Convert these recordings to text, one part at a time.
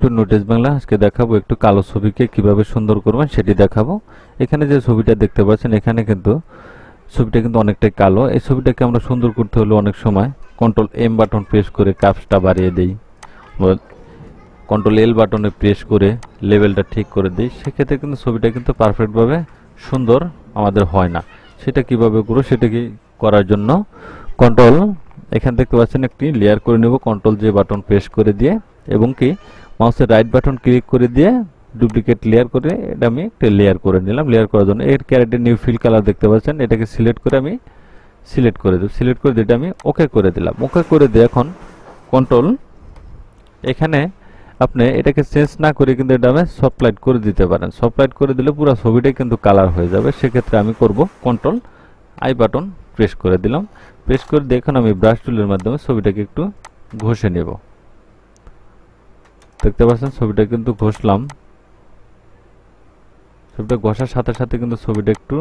Two notice Bangla. আজকে দেখাবো একটু কালো ছবিকে কিভাবে সুন্দর করবেন সেটি দেখাবো। এখানে যে ছবিটা দেখতে পাচ্ছেন এখানে কিন্তু ছবিটা কিন্তু অনেকটাই কালো। এই ছবিটাকে আমরা সুন্দর করতে হলে অনেক সময় কন্ট্রোল এম বাটন প্রেস করে কাপসটা বাড়িয়ে দেই, কন্ট্রোল এল বাটনে প্রেস করে লেভেলটা ঠিক করে দিই। সেক্ষেত্রে কিন্তু ছবিটা কিন্তু পারফেক্টভাবে সুন্দর আমাদের হয় না। সেটা কিভাবে করবো, সেটা কি করার জন্য কন্ট্রোল এখানে দেখতে পাচ্ছেন একটি লেয়ার করে নেব কন্ট্রোল জে বাটন প্রেস করে দিয়ে, এবং কি মাউসের রাইট বাটন ক্লিক করে দিয়ে ডুপ্লিকেট লেয়ার করে এটা আমি একটা লেয়ার করে নিলাম। লেয়ার করার জন্য এর ক্যারেক্টার নিউ ফিল কালার দেখতে পাচ্ছেন, এটাকে সিলেক্ট করে আমি সিলেক্ট করে দেব। সিলেক্ট করে দিয়ে এটা আমি ওকে করে দিলাম। ওকে করে দিয়ে এখন কন্ট্রোল এখানে আপনি এটাকে চেঞ্জ না করে কিন্তু এটা আমি সফট লাইট করে দিতে পারেন। সফট লাইট করে দিলে পুরো ছবিটাই কিন্তু কালার হয়ে যাবে। সেক্ষেত্রে আমি করব কন্ট্রোল আই বাটন প্রেস করে দিলাম। প্রেস করে দিয়ে এখন আমি ব্রাশ টুলের মাধ্যমে ছবিটাকে একটু ঘষে নেব। দেখতে পাচ্ছেন ছবিটা কিন্তু ঘষলাম। ছবিটা ঘষার সাথে সাথে কিন্তু ছবিটা একটু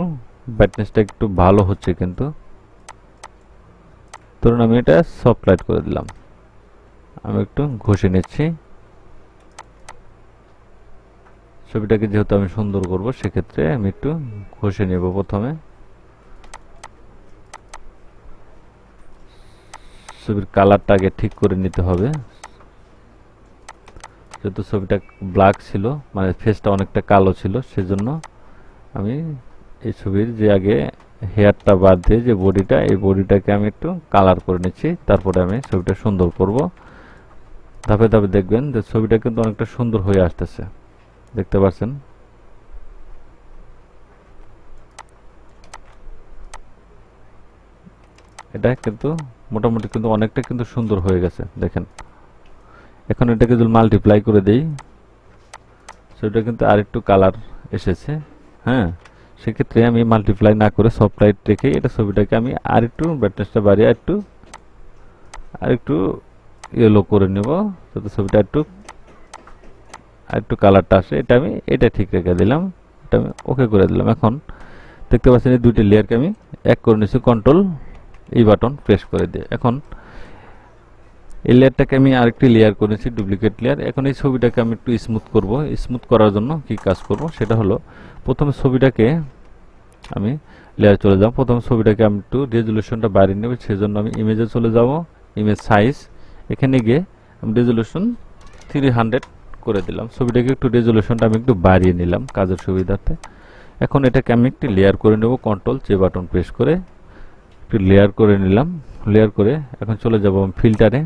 ব্রাইটনেসটা একটু ভালো হচ্ছে। কিন্তু ধরুন আমি এটা সফট লাইট করে দিলাম, আমি একটু ঘষে নিচ্ছি। ছবিটাকে যেহেতু আমি সুন্দর করব সেক্ষেত্রে আমি একটু ঘষে নেব। প্রথমে ছবির কালারটা আগে ঠিক করে নিতে হবে। যেহেতু ছবিটা ব্ল্যাক ছিল, মানে ফেসটা অনেকটা কালো ছিল, সেজন্য আমি এই ছবির যে আগে হেয়ারটা বাদ দিয়ে যে বডিটা, এই বডিটাকে আমি একটু কালার করে নিচ্ছি। তারপরে আমি ছবিটা সুন্দর করব। ধাপে ধাপে দেখবেন যে ছবিটা কিন্তু অনেকটা সুন্দর হয়ে আসতেছে। দেখতে পাচ্ছেন এটা কিন্তু মোটামুটি কিন্তু অনেকটা কিন্তু সুন্দর হয়ে গেছে। দেখেন এখন এটাকে যদি মাল্টিপ্লাই করে দেই, সেটা কিন্তু আরেকটু কালার এসেছে। হ্যাঁ, সেক্ষেত্রে আমি মাল্টিপ্লাই না করে সফট লাইট রেখে এটা ছবিটাকে আমি আরেকটু ব্রাইটনেসটা বাড়িয়ে আরেকটু ইয়েলো করে নেব, যাতে ছবিটা আরেকটু কালারটা আসে। এটা ঠিক রেখে দিলাম, এটা আমি ওকে করে দিলাম। এখন দেখতে পাচ্ছেন এই দুইটি লেয়ারকে আমি এক করে নিয়েছি কন্ট্রোল এই বাটন প্রেস করে দিয়ে। এখন এই লেয়ারটাকে আমি আরেকটি লেয়ার করেছি, ডুপ্লিকেট লেয়ার। এখন এই ছবিটাকে আমি একটু স্মুথ করব। স্মুথ করার জন্য কি কাজ করব সেটা হলো, প্রথমে ছবিটাকে আমি লেয়ার চলে যাব। প্রথমে ছবিটাকে আমি একটু রেজুলেশনটা বাড়িয়ে নেব, সেজন্য আমি ইমেজে চলে যাব। ইমেজ সাইজ, এখানে গিয়ে আমি রেজুলেশন 300 করে দিলাম। ছবিটাকে একটু রেজুলেশনটা আমি একটু বাড়িয়ে নিলাম কাজের সুবিধার্থে। এখন এটাকে আমি একটি লেয়ার করে নেব কন্ট্রোল জে বাটন প্রেস করে একটু লেয়ার করে নিলাম। লেয়ার করে এখন চলে যাব ফিল্টারে।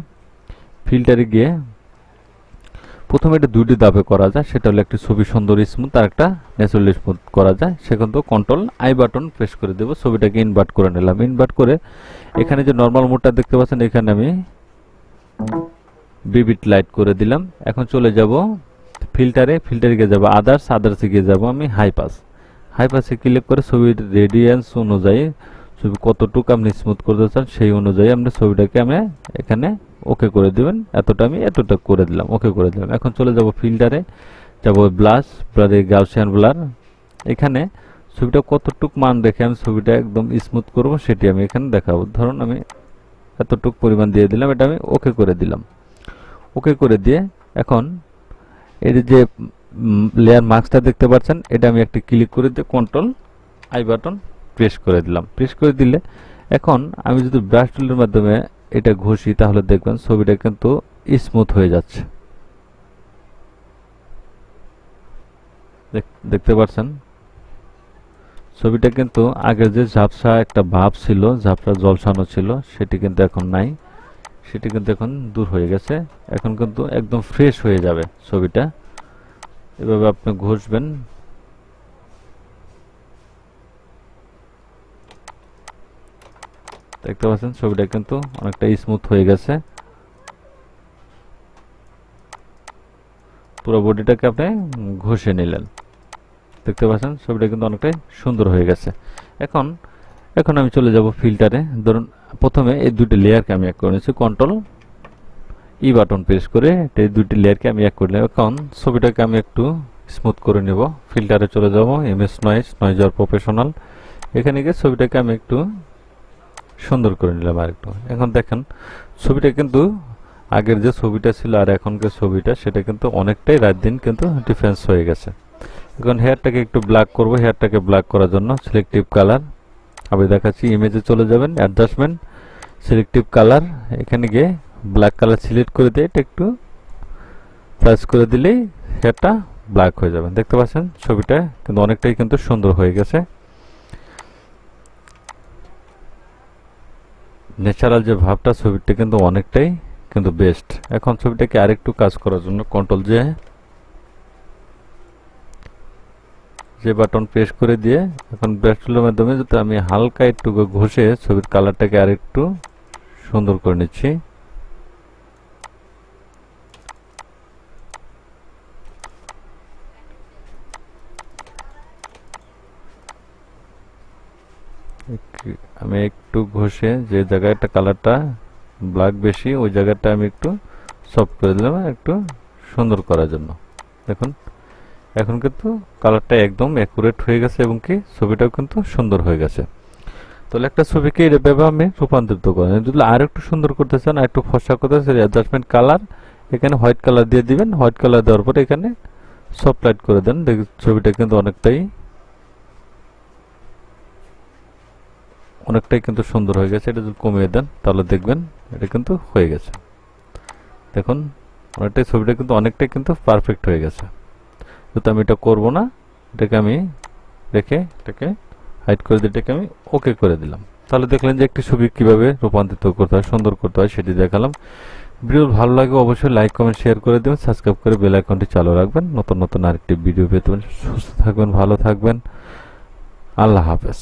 ফিল্টারে গিয়ে প্রথমে এটা দুইটি ধাপে করা যায়, সেটা হলো একটি ছবি সুন্দর স্মুথ আর একটা ন্যাচারাল স্মুথ করা যায়। সেখান তো কন্ট্রোল আই বাটন প্রেস করে দেব। ছবিটাকে ইনভার্ট করে নিলাম। ইনভার্ট করে এখানে যে নর্মাল মোডটা দেখতে পাচ্ছেন, এখানে আমি বিবিট লাইট করে দিলাম। এখন চলে যাব ফিল্টারে। ফিল্টারে গিয়ে যাব আদার্সে গিয়ে যাব আমি হাই পাসে ক্লিক করে ছবির রেডিয়েন্স অনুযায়ী ছবি কতটুকু আপনি স্মুথ করতে চান সেই অনুযায়ী আমরা ছবিটাকে আমি এখানে ওকে করে দিবেন। আমি এতটা করে দিলাম, ওকে করে দিলাম। এখন চলে যাব ফিল্টারে, যাব ব্লারে গাউসিয়ান ব্লার। এখানে ছবিটা কতটুকু মান রেখে আমি ছবিটা একদম স্মুথ করব সেটি আমি এখানে দেখাবো। ধরুন আমি এতটুকু পরিমাণ দিয়ে দিলাম, এটা আমি ওকে করে দিলাম। ওকে করে দিয়ে এখন এর যে লেয়ার মার্কসটা দেখতে পাচ্ছেন, এটা আমি একটা ক্লিক করে দিয়ে কন্ট্রোল আই বাটন প্রেস করে দিলাম। প্রেস করে দিলে এখন আমি যদি ব্রাশ টুলের মাধ্যমে এটা ঘষি, তাহলে দেখবেন ছবিটা কিন্তু স্মুথ হয়ে যাচ্ছে। দেখতে পাচ্ছেন ছবিটা কিন্তু আগে যে ঝাপসা একটা ভাব ছিল, ঝাপসা জলসানো ছিল, সেটি কিন্তু এখন নাই। সেটি কিন্তু এখন দূর হয়ে গেছে। এখন কিন্তু একদম ফ্রেশ হয়ে যাবে ছবিটা। এভাবে আপনি ঘষবেন। দেখতে পাচ্ছেন ছবিটা কিন্তু অনেকটা স্মুথ হয়ে গেছে। পুরো বডিটাকে আপনি ঘষে নিলেন। দেখতে পাচ্ছেন ছবিটা কিন্তু অনেকটাই সুন্দর হয়ে গেছে। এখন আমি চলে যাব ফিল্টারে। ধরুন প্রথমে এই দুটি লেয়ারকে আমি এক করে নিয়েছি, কন্ট্রোল ই বাটন প্রেস করে এই দুটি লেয়ারকে আমি এক করে নিলাম। এখন ছবিটাকে আমি একটু স্মুথ করে নেব। ফিল্টারে চলে যাব, ইমেজ নয়েজ আর প্রফেশনাল। এখানে গিয়ে ছবিটাকে আমি একটু সুন্দর করে নিলাম আরেকটু। এখন দেখেন ছবিটা কিন্তু আগের যে ছবিটা ছিল আর এখনকার ছবিটা সেটা কিন্তু অনেকটাই রাত দিন কিন্তু ডিফারেন্স হয়ে গেছে। এখন হেয়ারটাকে একটু ব্ল্যাক করব। হেয়ারটাকে ব্ল্যাক করার জন্য সিলেক্টিভ কালার, আমি দেখাচ্ছি, ইমেজে চলে যাবেন, অ্যাডজাস্টমেন্ট, সিলেক্টিভ কালার, এখানে গিয়ে ব্ল্যাক কালার সিলেক্ট করে দিয়ে এটা একটু প্রেস করে দিলেই হেয়ারটা ব্ল্যাক হয়ে যাবে। দেখতে পাচ্ছেন ছবিটা কিন্তু অনেকটাই কিন্তু সুন্দর হয়ে গেছে। ন্যাচারাল যে ভাবটা ছবিটা কিন্তু অনেকটাই কিন্তু বেস্ট। এখন ছবিটাকে আরেকটু কাজ করার জন্য কন্ট্রোল যে বাটন প্রেস করে দিয়ে এখন ব্রাশ টুলের মাধ্যমে যদি আমি হালকা একটু ঘষে ছবির কালারটাকে আরেকটু সুন্দর করে নিচ্ছি। আমি একটু ঘষে যে জায়গাটা কালারটা ব্ল্যাক বেশি ওই জায়গাটা আমি একটু সফট করে দিলাম একটু সুন্দর করার জন্য। দেখুন এখন কিন্তু কালারটা একদম অ্যাকুরেট হয়ে গেছে এবং কি ছবিটাও কিন্তু সুন্দর হয়ে গেছে। তাহলে একটা ছবিকে এভাবে আমি রূপান্তরিত করেন। যদি আর একটু সুন্দর করতে চান, আর একটু ফর্সা করতে চান, অ্যাডজাস্টমেন্ট কালার, এখানে হোয়াইট কালার দিয়ে দিবেন। হোয়াইট কালার দেওয়ার পরে এখানে সফট লাইট করে দেন। দেখুন ছবিটা কিন্তু অনেকটাই কিন্তু সুন্দর হয়ে গেছে। এটা যদি কমিয়ে দেন তাহলে দেখবেন এটা কিন্তু হয়ে গেছে। দেখুন অনেকটাই ছবিটা কিন্তু অনেকটাই কিন্তু পারফেক্ট হয়ে গেছে। যেহেতু আমি এটা করবো না, এটাকে আমি রেখে এটাকে হাইড করে দিয়ে এটাকে আমি ওকে করে দিলাম। তাহলে দেখলেন যে একটি ছবি কিভাবে রূপান্তরিত করতে হয়, সুন্দর করতে হয় সেটি দেখালাম। ভিডিও ভালো লাগে অবশ্যই লাইক কমেন্ট শেয়ার করে দেবেন, সাবস্ক্রাইব করে বেল আইকনটি চালু রাখবেন। নতুন নতুন আরেকটি ভিডিও পেতে সুস্থ থাকবেন, ভালো থাকবেন। আল্লাহ হাফেজ।